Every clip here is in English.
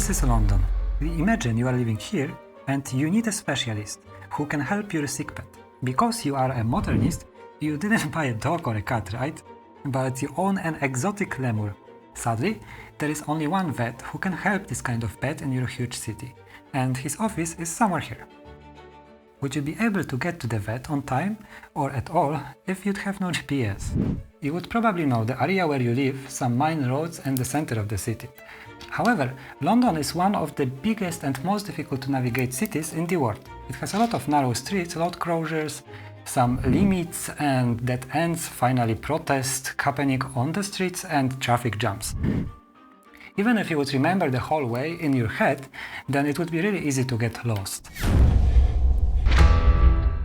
This is London. Imagine you are living here and you need a specialist who can help your sick pet. Because you are a modernist, you didn't buy a dog or a cat, right? But you own an exotic lemur. Sadly, there is only one vet who can help this kind of pet in your huge city, and his office is somewhere here. Would you be able to get to the vet on time or at all if you'd have no GPS? You would probably know the area where you live, some main roads and the center of the city. However, London is one of the biggest and most difficult to navigate cities in the world. It has a lot of narrow streets, road closures, some limits and dead ends, finally protests happening on the streets and traffic jams. Even if you would remember the whole way in your head, then it would be really easy to get lost.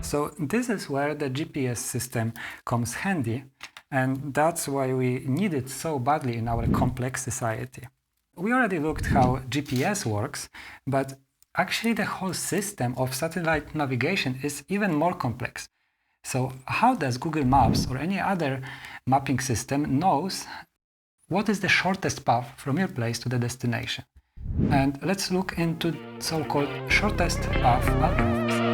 So this is where the GPS system comes handy, and that's why we need it so badly in our complex society. We already looked how GPS works, but actually the whole system of satellite navigation is even more complex. So how does Google Maps or any other mapping system knows what is the shortest path from your place to the destination? And let's look into so-called shortest path algorithms.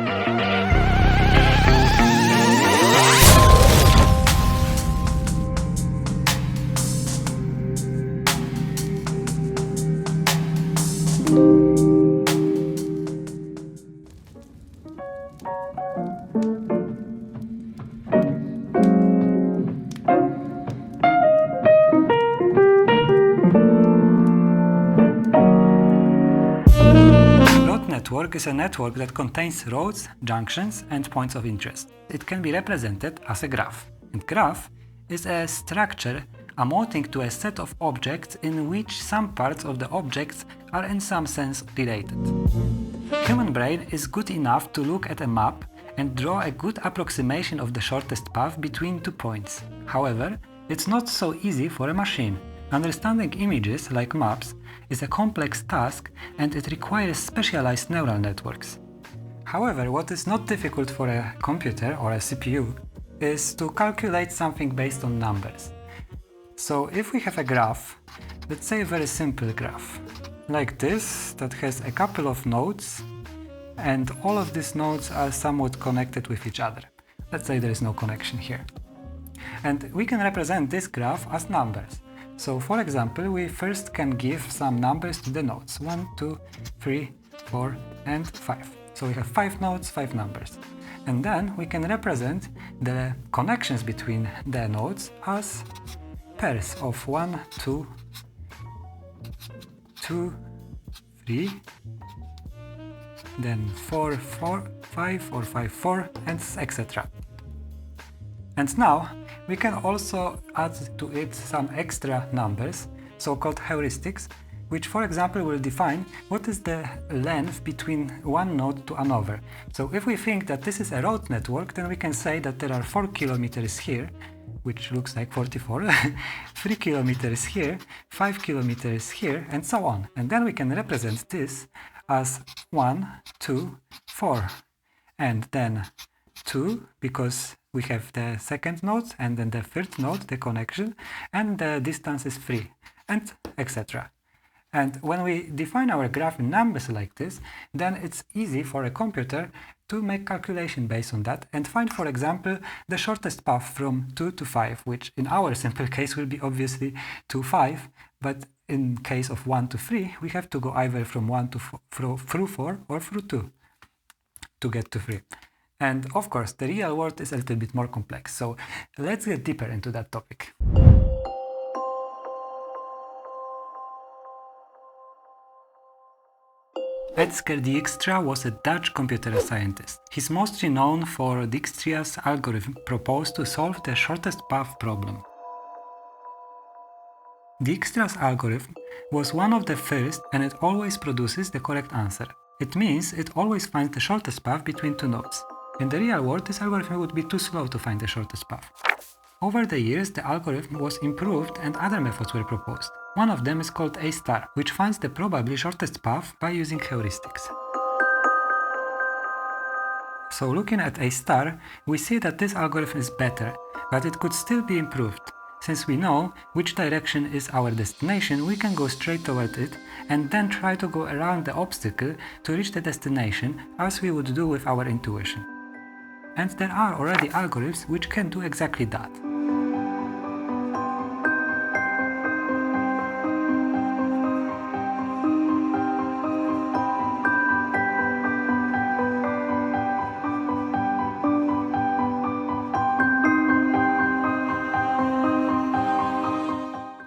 Network is a network that contains roads, junctions, and points of interest. It can be represented as a graph. And graph is a structure amounting to a set of objects in which some parts of the objects are in some sense related. Human brain is good enough to look at a map and draw a good approximation of the shortest path between two points. However, it's not so easy for a machine. Understanding images, like maps, is a complex task and it requires specialized neural networks. However, what is not difficult for a computer or a CPU is to calculate something based on numbers. So if we have a graph, let's say a very simple graph, like this, that has a couple of nodes, and all of these nodes are somewhat connected with each other. Let's say there is no connection here. And we can represent this graph as numbers. So for example, we first can give some numbers to the nodes, 1, 2, 3, 4 and 5. So we have 5 nodes, 5 numbers. And then we can represent the connections between the nodes as pairs of 1, 2, 2, 3, then 4, 4, 5 or 5, 4 and etc. And now we can also add to it some extra numbers, so-called heuristics, which for example will define what is the length between one node to another. So if we think that this is a road network, then we can say that there are 4 kilometers here, which looks like 44, 3 kilometers here, 5 kilometers here, and so on. And then we can represent this as 1, 2, 4, and then 2, because we have the second node, and then the third node, the connection, and the distance is 3, and etc. And when we define our graph in numbers like this, then it's easy for a computer to make calculation based on that and find, for example, the shortest path from 2 to 5, which in our simple case will be obviously to 5, but in case of 1 to 3, we have to go either from 1 to through 4 or through 2 to get to 3. And of course, the real world is a little bit more complex, so let's get deeper into that topic. Edgar Dijkstra was a Dutch computer scientist. He's mostly known for Dijkstra's algorithm proposed to solve the shortest path problem. Dijkstra's algorithm was one of the first, and it always produces the correct answer. It means it always finds the shortest path between two nodes. In the real world, this algorithm would be too slow to find the shortest path. Over the years, the algorithm was improved and other methods were proposed. One of them is called A*, which finds the probably shortest path by using heuristics. So looking at A*, we see that this algorithm is better, but it could still be improved. Since we know which direction is our destination, we can go straight toward it and then try to go around the obstacle to reach the destination, as we would do with our intuition. And there are already algorithms which can do exactly that.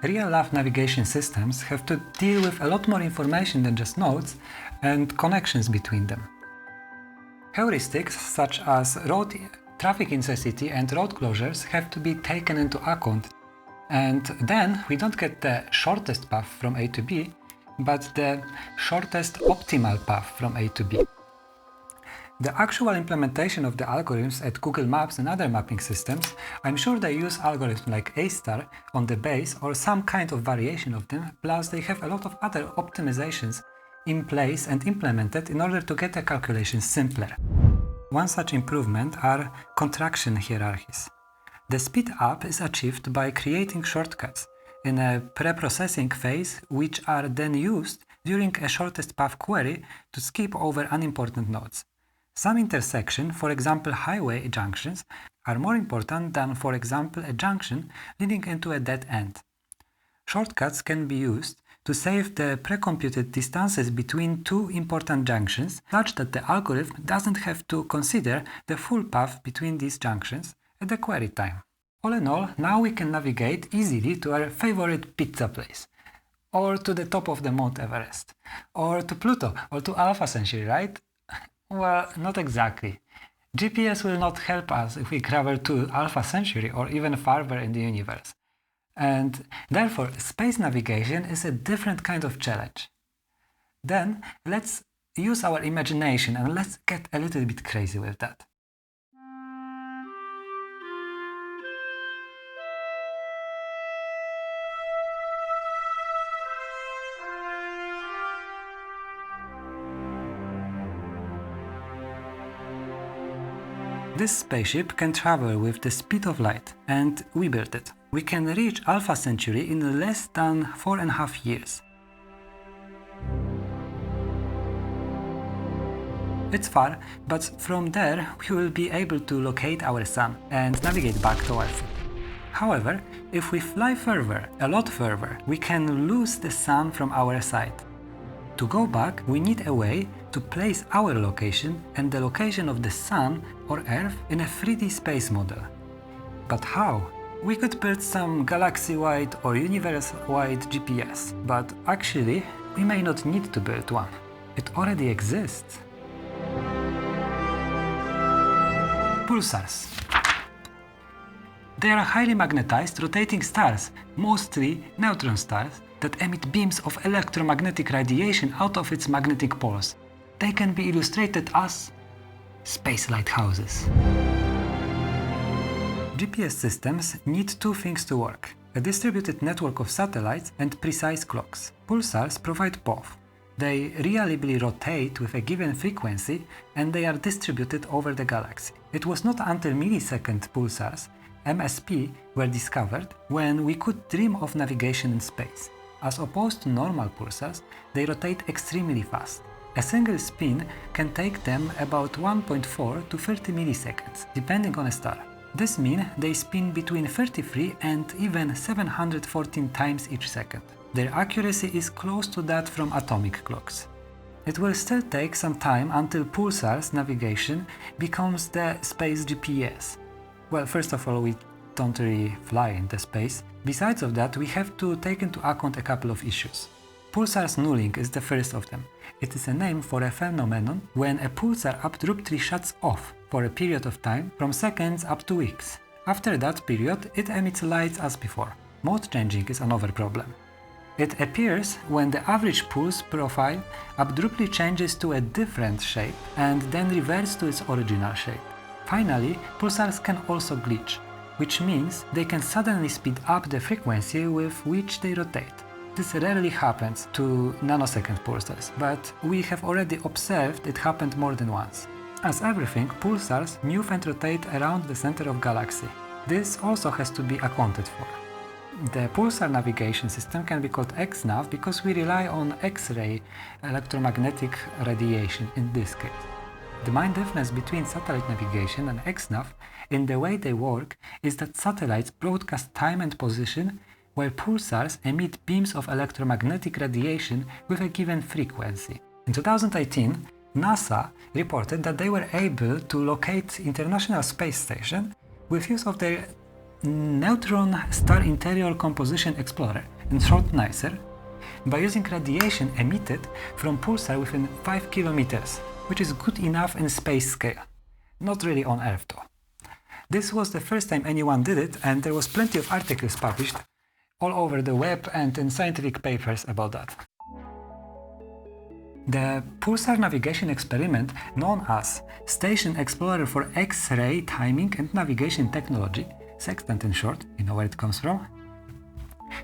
Real-life navigation systems have to deal with a lot more information than just nodes and connections between them. Heuristics such as road traffic intensity and road closures have to be taken into account, and then we don't get the shortest path from A to B, but the shortest optimal path from A to B. The actual implementation of the algorithms at Google Maps and other mapping systems, I'm sure they use algorithms like A* on the base or some kind of variation of them, plus they have a lot of other optimizations in place and implemented in order to get the calculations simpler. One such improvement are contraction hierarchies. The speed up is achieved by creating shortcuts in a pre-processing phase, which are then used during a shortest path query to skip over unimportant nodes. Some intersections, for example highway junctions, are more important than, for example, a junction leading into a dead end. Shortcuts can be used to save the pre-computed distances between two important junctions, such that the algorithm doesn't have to consider the full path between these junctions at the query time. All in all, now we can navigate easily to our favorite pizza place, or to the top of the Mount Everest, or to Pluto, or to Alpha Centauri, right? Well, not exactly. GPS will not help us if we travel to Alpha Centauri or even farther in the universe. And therefore, space navigation is a different kind of challenge. Then, let's use our imagination and let's get a little bit crazy with that. This spaceship can travel with the speed of light, and we built it. We can reach Alpha Centauri in less than 4.5 years. It's far, but from there we will be able to locate our sun and navigate back to Earth. However, if we fly further, a lot further, we can lose the sun from our sight. To go back, we need a way to place our location and the location of the Sun or Earth in a 3D space model. But how? We could build some galaxy-wide or universe-wide GPS, but actually, we may not need to build one. It already exists. Pulsars. They are highly magnetized rotating stars, mostly neutron stars, that emit beams of electromagnetic radiation out of its magnetic poles. They can be illustrated as space lighthouses. GPS systems need two things to work: a distributed network of satellites and precise clocks. Pulsars provide both. They reliably rotate with a given frequency and they are distributed over the galaxy. It was not until millisecond pulsars, MSP, were discovered when we could dream of navigation in space. As opposed to normal pulsars, they rotate extremely fast. A single spin can take them about 1.4 to 30 milliseconds, depending on a star. This means they spin between 33 and even 714 times each second. Their accuracy is close to that from atomic clocks. It will still take some time until pulsars navigation becomes the space GPS. Well, first of all, we don't really fly into space. Besides of that, we have to take into account a couple of issues. Pulsar nulling is the first of them. It is a name for a phenomenon when a pulsar abruptly shuts off for a period of time from seconds up to weeks. After that period, it emits lights as before. Mode changing is another problem. It appears when the average pulse profile abruptly changes to a different shape and then reverts to its original shape. Finally, pulsars can also glitch, which means they can suddenly speed up the frequency with which they rotate. This rarely happens to nanosecond pulsars, but we have already observed it happened more than once. As everything, pulsars move and rotate around the center of galaxy. This also has to be accounted for. The Pulsar navigation system can be called X-nav because we rely on X-ray electromagnetic radiation in this case. The main difference between satellite navigation and X-nav in the way they work is that satellites broadcast time and position, while pulsars emit beams of electromagnetic radiation with a given frequency. In 2018, NASA reported that they were able to locate International Space Station with use of their Neutron Star Interior Composition Explorer, in short NICER, by using radiation emitted from pulsar within 5 kilometers, which is good enough in space scale. Not really on Earth though. This was the first time anyone did it, and there was plenty of articles published all over the web and in scientific papers about that. The Pulsar navigation experiment, known as Station Explorer for X-ray Timing and Navigation Technology, Sextant in short, you know where it comes from,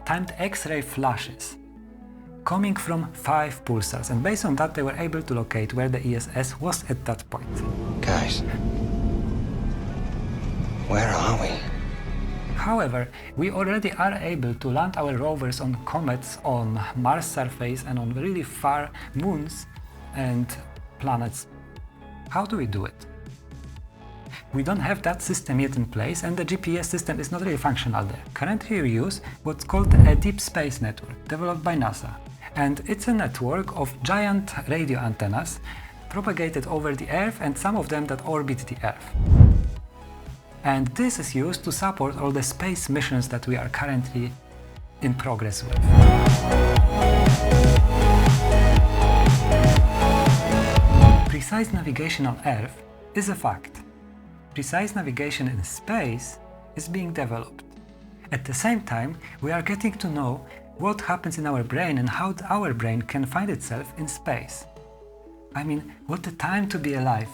timed X-ray flashes coming from 5 pulsars, and based on that they were able to locate where the ISS was at that point. Guys, where are we? However, we already are able to land our rovers on comets, on Mars surface and on really far moons and planets. How do we do it? We don't have that system yet in place, and the GPS system is not really functional there. Currently we use what's called a deep space network, developed by NASA. And it's a network of giant radio antennas propagated over the Earth, and some of them that orbit the Earth. And this is used to support all the space missions that we are currently in progress with. Precise navigation on Earth is a fact. Precise navigation in space is being developed. At the same time, we are getting to know what happens in our brain and how our brain can find itself in space. I mean, what a time to be alive!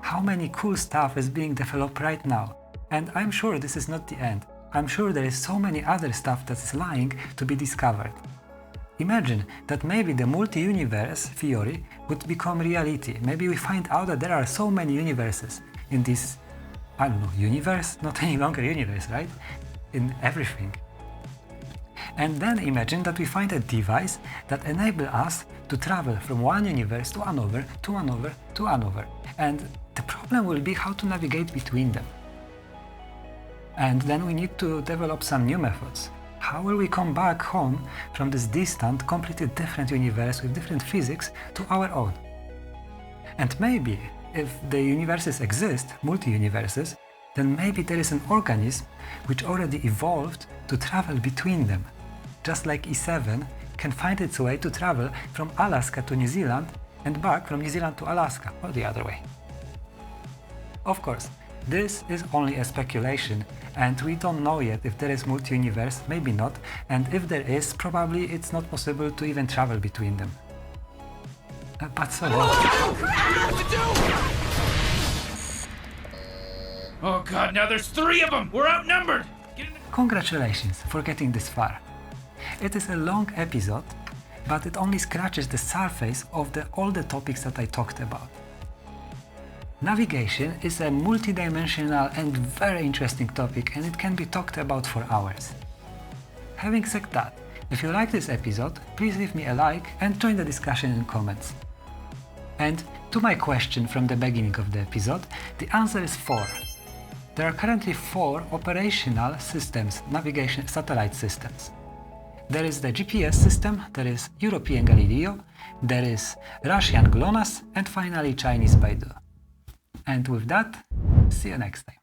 How many cool stuff is being developed right now. And I'm sure this is not the end. I'm sure there is so many other stuff that is lying to be discovered. Imagine that maybe the multi-universe theory would become reality. Maybe we find out that there are so many universes in this, I don't know, universe? Not any longer universe, right? In everything. And then imagine that we find a device that enables us to travel from one universe to another, to another, to another. And the problem will be how to navigate between them. And then we need to develop some new methods. How will we come back home from this distant, completely different universe with different physics to our own? And maybe, if the universes exist, multi-universes, then maybe there is an organism which already evolved to travel between them. Just like E7 can find its way to travel from Alaska to New Zealand and back from New Zealand to Alaska, or the other way. Of course, this is only a speculation, and we don't know yet if there is multi-universe, maybe not, and if there is, probably it's not possible to even travel between them. But so what? Oh god, now there's 3 of them! We're outnumbered! Congratulations for getting this far. It is a long episode, but it only scratches the surface of all the topics that I talked about. Navigation is a multidimensional and very interesting topic, and it can be talked about for hours. Having said that, if you like this episode, please leave me a like and join the discussion in comments. And to my question from the beginning of the episode, the answer is 4. There are currently 4 operational systems, navigation satellite systems. There is the GPS system, there is European Galileo, there is Russian GLONASS, and finally Chinese Beidou. And with that, see you next time.